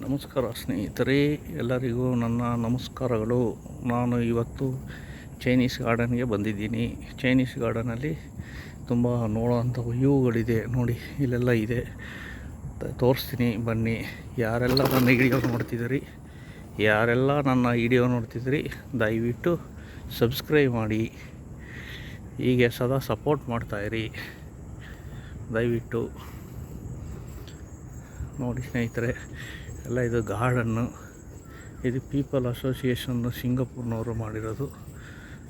ನಮಸ್ಕಾರ ಸ್ನೇಹಿತರೆ, ಎಲ್ಲರಿಗೂ ನನ್ನ ನಮಸ್ಕಾರಗಳು. ನಾನು ಇವತ್ತು ಚೈನೀಸ್ ಗಾರ್ಡನ್ಗೆ ಬಂದಿದ್ದೀನಿ. ಚೈನೀಸ್ ಗಾರ್ಡನಲ್ಲಿ ತುಂಬ ನೋಡೋವಂಥ ವ್ಯೂಗಳಿದೆ. ನೋಡಿ, ಇಲ್ಲೆಲ್ಲ ಇದೆ, ತೋರಿಸ್ತೀನಿ ಬನ್ನಿ. ಯಾರೆಲ್ಲ ನನ್ನ ವಿಡಿಯೋ ನೋಡ್ತಿದ್ರಿ ದಯವಿಟ್ಟು ಸಬ್ಸ್ಕ್ರೈಬ್ ಮಾಡಿ, ಹೀಗೆ ಸದಾ ಸಪೋರ್ಟ್ ಮಾಡ್ತಾಯಿರಿ ದಯವಿಟ್ಟು. ನೋಡಿ ಸ್ನೇಹಿತರೆ, ಎಲ್ಲ ಇದು ಗಾರ್ಡನ್ನು. ಇದು ಪೀಪಲ್ ಅಸೋಸಿಯೇಷನ್ನು ಸಿಂಗಾಪುರ್ನವರು ಮಾಡಿರೋದು.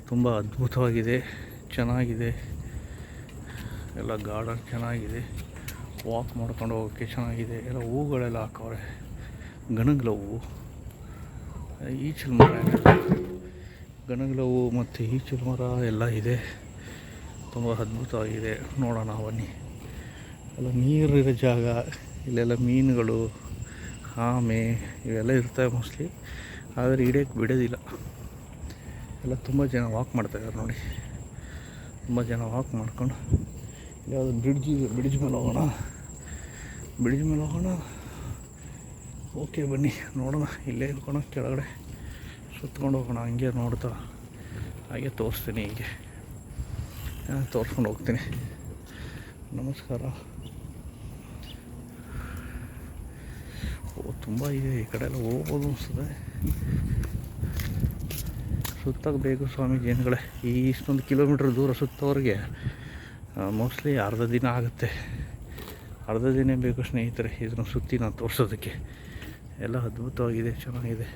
ತುಂಬ ಅದ್ಭುತವಾಗಿದೆ, ಚೆನ್ನಾಗಿದೆ. ಎಲ್ಲ ಗಾರ್ಡನ್ ಚೆನ್ನಾಗಿದೆ, ವಾಕ್ ಮಾಡ್ಕೊಂಡು ಹೋಗೋಕ್ಕೆ ಚೆನ್ನಾಗಿದೆ. ಎಲ್ಲ ಹೂಗಳೆಲ್ಲ ಹಾಕವ್ರೆ, ಗಣಗ್ಲ ಹೂವು, ಈಚಲು ಮರ, ಗಣಗ್ಲ ಹೂವು ಮತ್ತು ಈಚಲು ಮರ ಎಲ್ಲ ಇದೆ. ತುಂಬ ಅದ್ಭುತವಾಗಿದೆ. ನೋಡೋಣ ಬನ್ನಿ. ಎಲ್ಲ ನೀರಿರೋ ಜಾಗ, ಇಲ್ಲೆಲ್ಲ ಮೀನುಗಳು, ಆಮೆ ಇವೆಲ್ಲ ಇರ್ತವೆ ಮೋಸ್ಟ್ಲಿ, ಆದರೆ ಹಿಡಿಯೋಕ್ಕೆ ಬಿಡೋದಿಲ್ಲ. ಎಲ್ಲ ತುಂಬ ಜನ ವಾಕ್ ಮಾಡ್ತಾಯಿದ್ದಾರೆ ನೋಡಿ. ತುಂಬ ಜನ ವಾಕ್ ಮಾಡ್ಕೊಂಡು ಯಾವುದೋ ಬ್ರಿಡ್ಜ್ ಮೇಲೆ ಹೋಗೋಣ. ಓಕೆ ಬನ್ನಿ ನೋಡೋಣ. ಇಲ್ಲೇ ಇಳ್ಕೊಂಡು ಕೆಳಗಡೆ ಸುತ್ಕೊಂಡು ಹೋಗೋಣ. ಹಂಗೆ ನೋಡ್ತಾ ಹಾಗೆ ತೋರಿಸ್ತೀನಿ, ಹೀಗೆ ತೋರಿಸ್ಕೊಂಡು ಹೋಗ್ತೀನಿ. ನಮಸ್ಕಾರ. ತುಂಬ ಇದೆ, ಈ ಕಡೆ ಎಲ್ಲ ಹೋಗ್ಬೋದು ಅನಿಸ್ತದೆ. ಸುತ್ತಬೇಕು ಸ್ವಾಮಿ ಜನಗಳೇ. ಈ ಇಷ್ಟೊಂದು ಕಿಲೋಮೀಟ್ರ್ ದೂರ ಸುತ್ತೋರಿಗೆ ಮೋಸ್ಟ್ಲಿ ಅರ್ಧ ದಿನ ಆಗುತ್ತೆ. ಅರ್ಧ ದಿನ ಬೇಕು ಸ್ನೇಹಿತರೆ ಇದನ್ನು ಸುತ್ತಿ ನಾನು ತೋರಿಸೋದಕ್ಕೆ. ಎಲ್ಲ ಅದ್ಭುತವಾಗಿದೆ, ಚೆನ್ನಾಗಿದೆ.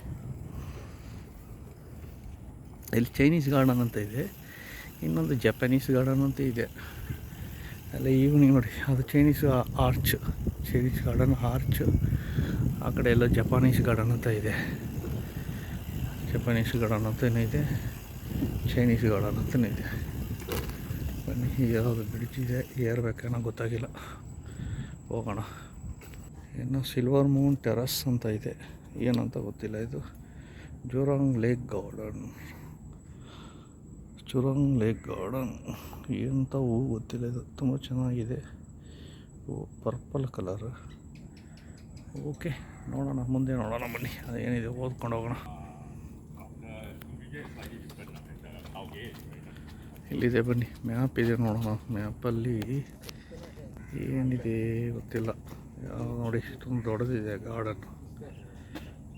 ಇಲ್ಲಿ ಚೈನೀಸ್ ಗಾರ್ಡನ್ ಅಂತ ಇದೆ, ಇನ್ನೊಂದು ಜಪಾನೀಸ್ ಗಾರ್ಡನ್ ಅಂತ ಇದೆ. ಎಲ್ಲ ಈವ್ನಿಂಗ್ ನೋಡಿ, ಅದು ಚೈನೀಸ್ ಗಾರ್ಡನ್ ಆರ್ಚ್. ಆ ಕಡೆ ಎಲ್ಲ ಜಪಾನೀಸ್ ಗಾರ್ಡನ್ ಅಂತ ಇದೆ. ಜಪಾನೀಸ್ ಗಾರ್ಡನ್ ಅಂತಲೇ ಇದೆ, ಚೈನೀಸ್ ಗಾರ್ಡನ್ ಅಂತಲೇ ಇದೆ. ಬನ್ನಿ, ಯಾವುದು ಬ್ರಿಡ್ಜ್ ಇದೆ, ಏರ್ಬೇಕೇನೋ ಗೊತ್ತಾಗಿಲ್ಲ, ಹೋಗೋಣ. ಇನ್ನು ಸಿಲ್ವರ್ ಮೂನ್ ಟೆರಸ್ ಅಂತ ಇದೆ, ಏನಂತ ಗೊತ್ತಿಲ್ಲ. ಇದು ಜೋರಾಂಗ್ ಲೇಕ್ ಗಾರ್ಡನ್ ಎಂಥ ಹೂವು ಗೊತ್ತಿಲ್ಲ. ಇದು ತುಂಬ ಚೆನ್ನಾಗಿದೆ, ಪರ್ಪಲ್ ಕಲರ್. ಓಕೆ, ನೋಡೋಣ, ಮುಂದೆ ನೋಡೋಣ ಬನ್ನಿ. ಅದೇನಿದೆ ಓದ್ಕೊಂಡು ಹೋಗೋಣ. ಇಲ್ಲಿದೆ ಬನ್ನಿ, ಮ್ಯಾಪ್ ಇದೆ ನೋಡೋಣ. ಮ್ಯಾಪಲ್ಲಿ ಏನಿದೆ ಗೊತ್ತಿಲ್ಲ. ನೋಡಿ, ತುಂಬ ದೊಡ್ಡದಿದೆ ಗಾರ್ಡನ್.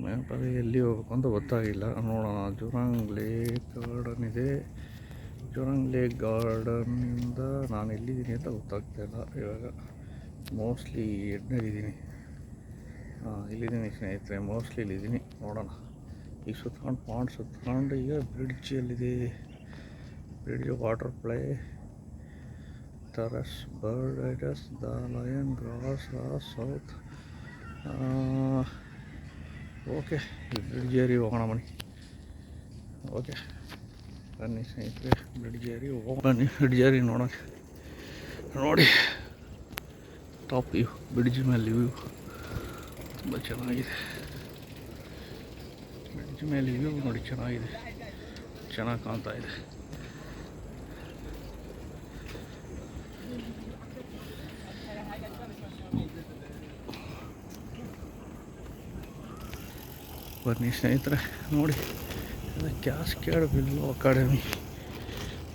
ಮ್ಯಾಪಲ್ಲಿ ಎಲ್ಲಿ ಹೋಗ್ಬೇಕು ಅಂತ ಗೊತ್ತಾಗಿಲ್ಲ, ನೋಡೋಣ. ಜೋರಾಂಗ್ ಲೇಕ್ ಗಾರ್ಡನ್ ಇದೆ. ಜೋರಾಂಗ್ ಲೇಕ್ ಗಾರ್ಡನ್ನಿಂದ ನಾನು ಎಲ್ಲಿದ್ದೀನಿ ಅಂತ ಗೊತ್ತಾಗ್ತಾಯಿಲ್ಲ ಇವಾಗ. ಮೋಸ್ಟ್ಲಿ ಎಡ್ನಲ್ಲಿದ್ದೀನಿ. ಇಲ್ಲಿದ್ದೀನಿ ಸ್ನೇಹಿತರೆ, ಮೋಸ್ಟ್ಲಿ ಇಲ್ಲಿದ್ದೀನಿ. ನೋಡೋಣ. ಈಗ ಸುತ್ಕೊಂಡು ಈಗ ಬ್ರಿಡ್ಜಲ್ಲಿದೆ. Bridge, water play, terrace, bird ಐಟಸ್, the lion grass south. Okay, bridge ಏರಿ ಹೋಗೋಣ ಬನ್ನಿ. ಓಕೆ ಬನ್ನಿ ಸ್ನೇಹಿತರೆ, ಬ್ರಿಡ್ಜ್ ಏರಿ ನೋಡೋಣ. ನೋಡಿ, ಟಾಪ್ ವ್ಯೂ, ಬ್ರಿಡ್ಜ್ ಮೇಲೆ ವ್ಯೂ ತುಂಬ ಚೆನ್ನಾಗಿದೆ. ಬ್ರಿಡ್ಜ್ ಮೇಲೆ ವ್ಯೂ ನೋಡಿ, ಚೆನ್ನಾಗಿದೆ, ಚೆನ್ನಾಗಿ ಕಾಣ್ತಾ ಇದೆ. ಬನ್ನಿ ಸ್ನೇಹಿತರೆ ನೋಡಿ, ಕ್ಯಾಸ್ಕೇಡ್ ವಿಲ್ಲೋ ಅಕಾಡೆಮಿ.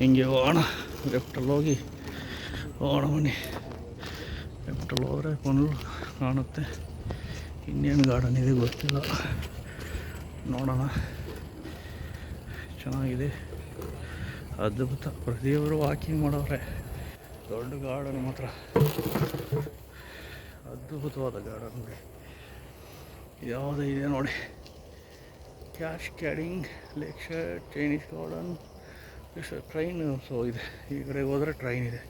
ಹಿಂಗೆ ಹೋಗೋಣ, ಲೆಫ್ಟಲ್ಲಿ ಹೋಗೋಣ ಬನ್ನಿ. ಲೆಫ್ಟಲ್ಲಿ ಹೋದರೆ ಫುಲ್ಲು ಕಾಣುತ್ತೆ. ಇನ್ನೇನು ಗಾರ್ಡನ್ ಇದೆ ಗೊತ್ತಿಲ್ಲ, ನೋಡೋಣ. ಚೆನ್ನಾಗಿದೆ, ಅದ್ಭುತ. ಪ್ರತಿಯೊಬ್ಬರು ವಾಕಿಂಗ್ ಮಾಡೋರೆ. ದೊಡ್ಡ ಗಾರ್ಡನ್ ಮಾತ್ರ, ಅದ್ಭುತವಾದ ಗಾರ್ಡನ್. ಯಾವುದೇ ಇದೆ ನೋಡಿ, cascading lakeside, Chinese garden. Train ಸೊ ಇದೆ, ಈ ಕಡೆ ಹೋದರೆ ಟ್ರೈನ್ ಇದೆ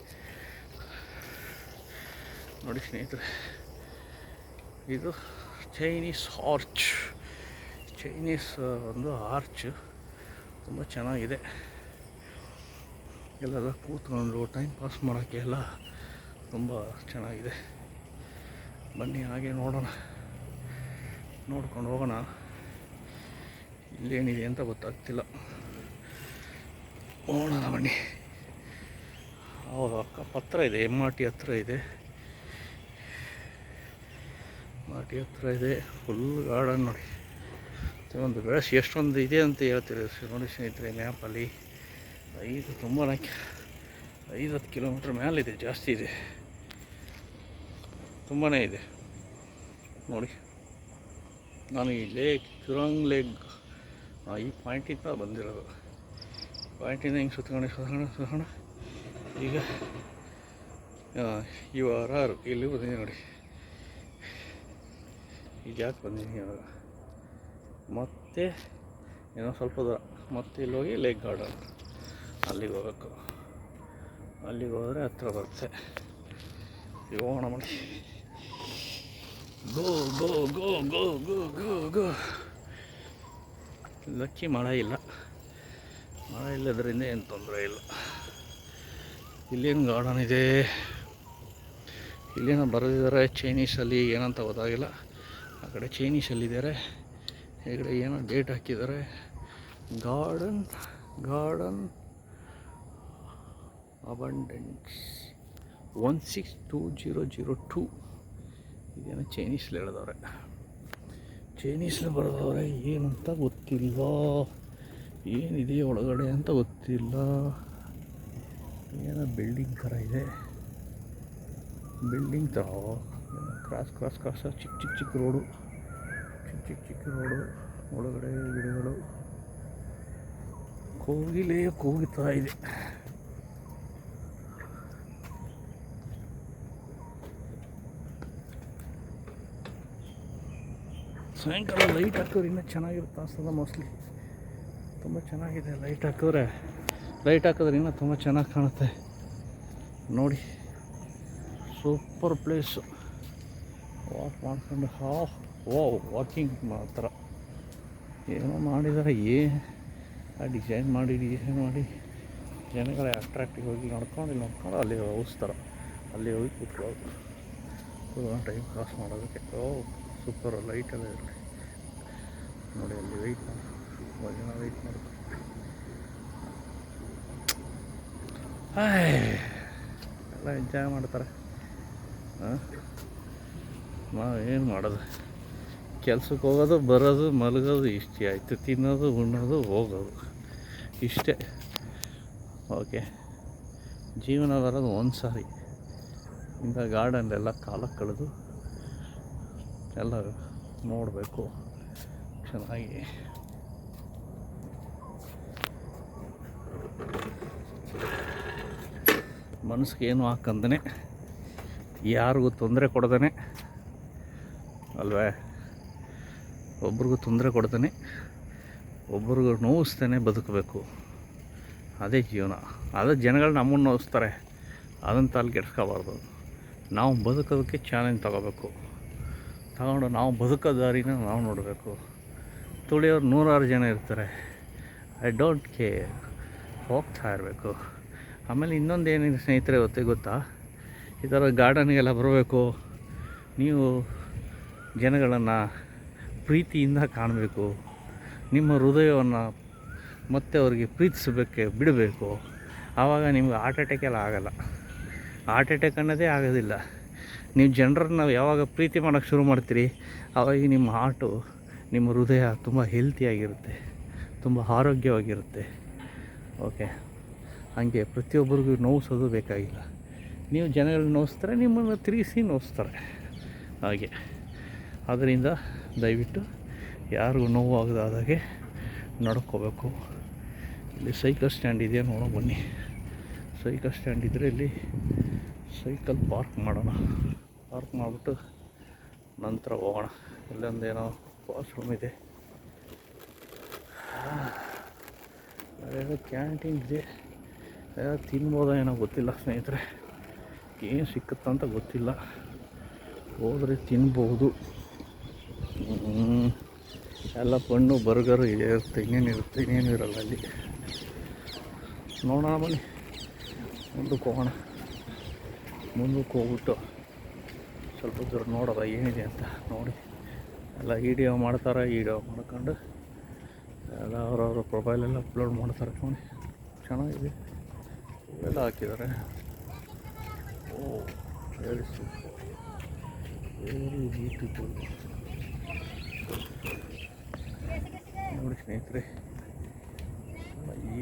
ನೋಡಿ ಸ್ನೇಹಿತರೆ. ಇದು ಚೈನೀಸ್ ಒಂದು ಆರ್ಚ್, ತುಂಬ ಚೆನ್ನಾಗಿದೆ. ಎಲ್ಲೆಲ್ಲ ಕೂತ್ಕೊಂಡು ಟೈಮ್ ಪಾಸ್ ಮಾಡೋಕ್ಕೆ ಎಲ್ಲ ತುಂಬ ಚೆನ್ನಾಗಿದೆ. ಬನ್ನಿ ಹಾಗೆ ನೋಡೋಣ, ನೋಡ್ಕೊಂಡು ಹೋಗೋಣ. ಇಲ್ಲೇನಿದೆ ಅಂತ ಗೊತ್ತಾಗ್ತಿಲ್ಲ, ನೋಡೋಣ ಬನ್ನಿ. ಹೌದು, ಪತ್ರ ಇದೆ, MRT ಹತ್ರ ಇದೆ. ಘಾಟಿ ಹತ್ರ ಇದೆ, ಫುಲ್ ಗಾರ್ಡನ್ ನೋಡಿ. ಒಂದು ಬೆಳೆಸಿ ಎಷ್ಟೊಂದು ಇದೆ ಅಂತ ಹೇಳ್ತೀರಿ ನೋಡಿ ಸ್ನೇಹಿತರೆ. ಮ್ಯಾಪಲ್ಲಿ 5-10 ಕಿಲೋಮೀಟ್ರ್ ಮೇಲಿದೆ, ಜಾಸ್ತಿ ಇದೆ, ತುಂಬಾ ಇದೆ ನೋಡಿ. ನಾನು ಈ ಜುರಾಂಗ್ ಲೇಕ್ ಈ ಪಾಯಿಂಟಿಂದ ಬಂದಿರೋದು. ಪಾಯಿಂಟಿಂದ ಹಿಂಗೆ ಸುತ್ಕೊಂಡು ಈಗ URR ಇಲ್ಲಿ ಬಂದಿದ್ದೀನಿ ನೋಡಿ. ಈಗ ಯಾಕೆ ಬಂದಿದ್ದೀನಿ ಇವಾಗ, ಮತ್ತೆ ಏನೋ ಸ್ವಲ್ಪ ದೂರ ಮತ್ತೆ ಇಲ್ಲಿ ಹೋಗಿ ಲೇಕ್ ಗಾರ್ಡನ್ ಅಲ್ಲಿಗೆ ಹೋಗಬೇಕು. ಅಲ್ಲಿಗೆ ಹೋದರೆ ಹತ್ರ ಬರುತ್ತೆ. ಈಗ ಹೋಗೋಣ ಮಾಡಿ. ಗೋ ಗೋ ಗೋ ಗೋ ಗೋ ಗೋ ಗೋ. ಲಕ್ಕಿ ಮಳೆ ಇಲ್ಲದ್ರಿಂದ ಏನು ತೊಂದರೆ ಇಲ್ಲ. ಇಲ್ಲೇನು ಗಾರ್ಡನ್ ಇದೆ, ಇಲ್ಲೇನೋ ಬರೆದಿದ್ದಾರೆ ಚೈನೀಸಲ್ಲಿ, ಏನಂತ ಗೊತ್ತಾಗಿಲ್ಲ. ಆ ಕಡೆ ಚೈನೀಸಲ್ಲಿದ್ದಾರೆ, ಈ ಕಡೆ ಏನೋ ಡೇಟ್ ಹಾಕಿದ್ದಾರೆ. Garden abundance 162002. ಇದೇನೋ ಚೈನೀಸ್ಲಿ ಹೇಳಿದವ್ರೆ, ಚೈನೀಸ್ಲಿ ಬರೆದವ್ರೆ. ಏನಂತ ಗೊತ್ತಿಲ್ಲ, ಏನಿದೆ ಒಳಗಡೆ ಅಂತ ಗೊತ್ತಿಲ್ಲ. ಏನೋ ಬಿಲ್ಡಿಂಗ್ ಥರ ಇದೆ, ಬಿಲ್ಡಿಂಗ್ ಥರ ಕ್ರಾಸ್ ಚಿಕ್ಕ ರೋಡು, ಚಿಕ್ಕ ರೋಡು, ಒಳಗಡೆ ಗಿಡಗಳು, ಕೋಗಿಲೆ ಕೂಗುತ್ತಾ ಇದೆ. ಸಾಯಂಕಾಲ ಲೈಟ್ ಹಾಕಿದ್ರೆ ಇನ್ನೂ ಚೆನ್ನಾಗಿರುತ್ತೆ ಅನ್ಸ್ತದೆ. ಮೋಸ್ಟ್ಲಿ ತುಂಬ ಚೆನ್ನಾಗಿದೆ. ಲೈಟ್ ಹಾಕಿದ್ರೆ ಇನ್ನೂ ತುಂಬ ಚೆನ್ನಾಗಿ ಕಾಣುತ್ತೆ ನೋಡಿ. Super place. ವಾಕ್ ಮಾಡ್ಕೊಂಡು ವಾಕಿಂಗ್ ಮಾತ್ರ ಏನೋ ಮಾಡಿದ್ದಾರೆ. ಡಿಸೈನ್ ಮಾಡಿ ಜನಗಳೇ ಅಟ್ರಾಕ್ಟಿವ್ ಹೋಗಿ ನೋಡ್ಕೊಂಡು ಅಲ್ಲಿ ಹೋಗಿಸ್ತಾರೆ. ಅಲ್ಲಿ ಹೋಗಿ ಕೂತ್ಕೊಳ್ಳೋದು, ಟೈಮ್ ಪಾಸ್ ಮಾಡೋದಕ್ಕೆ. ಸೂಪರ್ ಲೈಟೆಲ್ಲ ಇರಲಿ ನೋಡಿ. ಅಲ್ಲಿ ವೆಯ್ಟ್ ಮಾಡ್ಬೇಕು. ಎಲ್ಲ ಎಂಜಾಯ್ ಮಾಡ್ತಾರೆ. ಏನು ಮಾಡೋದು, ಕೆಲ್ಸಕ್ಕೆ ಹೋಗೋದು, ಬರೋದು, ಮಲಗೋದು, ಇಷ್ಟೇ ಆಯಿತು. ತಿನ್ನೋದು, ಉಣ್ಣೋದು, ಹೋಗೋದು, ಇಷ್ಟೇ. ಓಕೆ, ಜೀವನ ಬರೋದು ಒಂದು ಸಾರಿ. ಇಂಥ ಗಾರ್ಡನ್ನೆಲ್ಲ ಕಾಲ ಕಳೆದು ಎಲ್ಲ ನೋಡಬೇಕು ಚೆನ್ನಾಗಿ. ಮನಸ್ಸಿಗೆ ಏನು ಹಾಕಂದೇ, ಯಾರಿಗೂ ತೊಂದರೆ ಕೊಡ್ದೇ ಅಲ್ವೇ, ಒಬ್ರಿಗೂ ತೊಂದರೆ ಕೊಡ್ದೇ, ಒಬ್ರಿಗೂ ನೋವಿಸ್ತಾನೆ ಬದುಕಬೇಕು. ಅದೇ ಜೀವನ. ಅದೇ ಜನಗಳು ನಮ್ಮನ್ನು ನೋವಿಸ್ತಾರೆ, ಅದನ್ನು ತಾಲ್ಲಿ ಕೆಡ್ಸ್ಕೋಬಾರ್ದು. ನಾವು ಬದುಕೋದಕ್ಕೆ ಚಾಲೆಂಜ್ ತಗೊಂಡು ನಾವು ಬದುಕೋ ದಾರಿನ ನಾವು ನೋಡಬೇಕು. ತುಳಿಯೋರು 100 ಜನ ಇರ್ತಾರೆ. ಐ ಡೋಂಟ್ ಕೇರ್, ಹೋಗ್ತಾ ಇರಬೇಕು. ಆಮೇಲೆ ಇನ್ನೊಂದು ಏನಿದೆ ಸ್ನೇಹಿತರೆ ಗೊತ್ತಾ, ಈ ಥರ ಗಾರ್ಡನ್ಗೆಲ್ಲ ಬರಬೇಕು. ನೀವು ಜನಗಳನ್ನು ಪ್ರೀತಿಯಿಂದ ಕಾಣಬೇಕು. ನಿಮ್ಮ ಹೃದಯವನ್ನು ಮತ್ತೆ ಅವ್ರಿಗೆ ಬಿಡಬೇಕು. ಆವಾಗ ನಿಮ್ಗೆ ಹಾರ್ಟ್ ಅಟ್ಯಾಕ್ ಎಲ್ಲ ಆಗೋಲ್ಲ. ಹಾರ್ಟ್ ಅಟ್ಯಾಕ್ ಅನ್ನೋದೇ ಆಗೋದಿಲ್ಲ. ನೀವು ಜನರನ್ನು ಯಾವಾಗ ಪ್ರೀತಿ ಮಾಡೋಕ್ಕೆ ಶುರು ಮಾಡ್ತೀರಿ, ಆವಾಗ ನಿಮ್ಮ ಹಾರ್ಟು, ನಿಮ್ಮ ಹೃದಯ ತುಂಬ ಹೆಲ್ತಿಯಾಗಿರುತ್ತೆ, ತುಂಬ ಆರೋಗ್ಯವಾಗಿರುತ್ತೆ. ಓಕೆ, ಹಾಗೆ ಪ್ರತಿಯೊಬ್ಬರಿಗೂ ನೋವಿಸೋದು ಬೇಕಾಗಿಲ್ಲ. ನೀವು ಜನಗಳನ್ನ ನೋವಿಸ್ತಾರೆ, ನಿಮ್ಮನ್ನು ತಿರುಗಿಸಿ ನೋವಿಸ್ತಾರೆ. ಹಾಗೆ ಆದ್ದರಿಂದ ದಯವಿಟ್ಟು ಯಾರಿಗೂ ನೋವು ಆಗದಾಗೆ ನಡ್ಕೋಬೇಕು. ಇಲ್ಲಿ ಸೈಕಲ್ ಸ್ಟ್ಯಾಂಡ್ ಇದೆಯಾ ನೋಡೋ ಬನ್ನಿ. ಸೈಕಲ್ ಸ್ಟ್ಯಾಂಡ್ ಇದ್ದರೆ ಇಲ್ಲಿ ಸೈಕಲ್ ಪಾರ್ಕ್ ಮಾಡೋಣ. ಪಾರ್ಕ್ ಮಾಡಿಬಿಟ್ಟು ನಂತರ ಹೋಗೋಣ. ಇಲ್ಲೊಂದೇನೋ ವಾಶ್ರೂಮ್ ಇದೆ, ಅದೇನೋ ಕ್ಯಾಂಟೀನ್ ಇದೆ. ತಿನ್ಬೋದೋ ಏನೋ ಗೊತ್ತಿಲ್ಲ ಸ್ನೇಹಿತರೆ, ಏನು ಸಿಕ್ಕುತ್ತಂತ ಗೊತ್ತಿಲ್ಲ. ಹೋದರೆ ತಿನ್ಬೋದು. ಎಲ್ಲ ಬಣ್ಣು ಬರ್ಗರು ಇರುತ್ತೆ, ಇನ್ನೇನು ಇರಲ್ಲ ಅಲ್ಲಿ. ನೋಡೋಣ ಬನ್ನಿ, ಮುಂದಕ್ಕೆ ಹೋಗ್ಬಿಟ್ಟು ಸ್ವಲ್ಪ ದೂರ ನೋಡೋದ ಏನಿದೆ ಅಂತ ನೋಡಿ. ಎಲ್ಲ ವಿಡಿಯೋ ಮಾಡ್ತಾರೆ, ವಿಡಿಯೋ ಮಾಡ್ಕೊಂಡು ಎಲ್ಲ ಅವ್ರವ್ರ ಪ್ರೊಫೈಲೆಲ್ಲ ಅಪ್ಲೋಡ್ ಮಾಡ್ತಾರೆ ನೋಡಿ. ಚೆನ್ನಾಗಿದೆ, ಇವೆಲ್ಲ ಹಾಕಿದ್ದಾರೆ. ಓ ಹೇಳಿ ವೆರಿ ಬ್ಯೂಟಿಫುಲ್. ನೋಡಿ ಸ್ನೇಹಿತರೆ,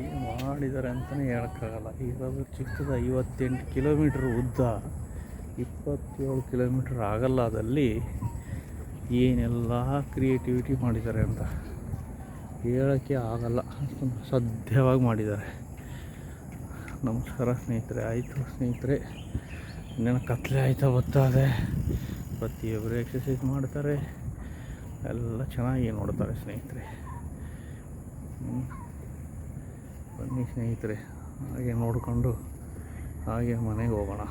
ಏನು ಮಾಡಿದ್ದಾರೆ ಅಂತಲೇ ಹೇಳೋಕ್ಕಾಗಲ್ಲ. ಇರೋದು ಚಿಕ್ಕದು 58 ಕಿಲೋಮೀಟ್ರ್ ಉದ್ದ, 27 ಕಿಲೋಮೀಟ್ರ್ ಆಗಲ್ಲದಲ್ಲಿ ಏನೆಲ್ಲ ಕ್ರಿಯೇಟಿವಿಟಿ ಮಾಡಿದ್ದಾರೆ ಅಂತ ಹೇಳೋಕ್ಕೆ ಆಗಲ್ಲ. ಅಷ್ಟೊಂದು ಸದ್ಯವಾಗಿ ಮಾಡಿದ್ದಾರೆ. ನಮಸ್ಕಾರ ಸ್ನೇಹಿತರೆ. ಆಯಿತು ಸ್ನೇಹಿತರೆ, ಇನ್ನೇನು ಕತ್ಲೆ ಆಯ್ತಾ ಗೊತ್ತಾದೆ. ಪ್ರತಿಯೊಬ್ಬರು ಎಕ್ಸಸೈಸ್ ಮಾಡ್ತಾರೆ, ಎಲ್ಲ ಚೆನ್ನಾಗಿ ನೋಡ್ತಾರೆ ಸ್ನೇಹಿತರೆ. ಬನ್ನಿ ಸ್ನೇಹಿತರೆ, ಹಾಗೆ ನೋಡಿಕೊಂಡು ಹಾಗೆ ಮನೆಗೆ ಹೋಗೋಣ.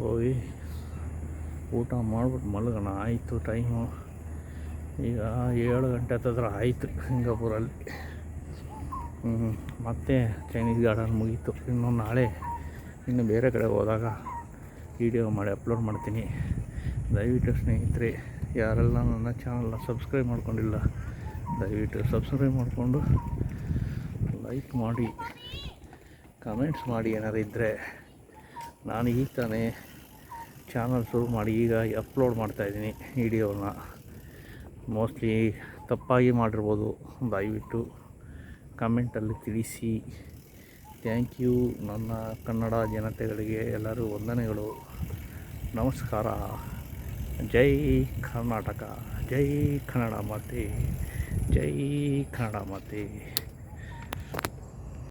ಹೋಗಿ ಊಟ ಮಾಡ್ಬಿಟ್ಟು ಮಲಗೋಣ. ಆಯಿತು ಟೈಮು ಈಗ 7 ಗಂಟೆ ಹತ್ತಿರ ಆಯಿತು ಸಿಂಗಾಪುರಲ್ಲಿ. ಮತ್ತೆ ಚೈನೀಸ್ ಗಾರ್ಡನ್ ಮುಗೀತು. ಇನ್ನು ನಾಳೆ ಇನ್ನು ಬೇರೆ ಕಡೆ ಹೋದಾಗ ವಿಡಿಯೋ ಮಾಡಿ ಅಪ್ಲೋಡ್ ಮಾಡ್ತೀನಿ. ದಯವಿಟ್ಟು ಸ್ನೇಹಿತರೆ, ಯಾರೆಲ್ಲ ನನ್ನ ಚಾನಲ್ನ ಸಬ್ಸ್ಕ್ರೈಬ್ ಮಾಡ್ಕೊಂಡಿಲ್ಲ, ದಯವಿಟ್ಟು ಸಬ್ಸ್ಕ್ರೈಬ್ ಮಾಡಿಕೊಂಡು ಲೈಕ್ ಮಾಡಿ, ಕಮೆಂಟ್ಸ್ ಮಾಡಿ. ಏನಾರು ಇದ್ದರೆ, ನಾನು ಈಗ ತಾನೇ ಚಾನಲ್ ಶುರು ಮಾಡಿ ಈಗ ಅಪ್ಲೋಡ್ ಮಾಡ್ತಾಯಿದ್ದೀನಿ ವಿಡಿಯೋನ. ಮೋಸ್ಟ್ಲಿ ತಪ್ಪಾಗಿ ಮಾಡಿರ್ಬೋದು, ದಯವಿಟ್ಟು ಕಮೆಂಟಲ್ಲಿ ತಿಳಿಸಿ. Thank you. ನನ್ನ ಕನ್ನಡ ಜನತೆಗಳಿಗೆ ಎಲ್ಲರೂ ವಂದನೆಗಳು, ನಮಸ್ಕಾರ. ಜೈ ಕರ್ನಾಟಕ, ಜೈ ಕನ್ನಡ ಮಾತೆ, ಜೈ ಕನ್ನಡ ಮಾತೆ.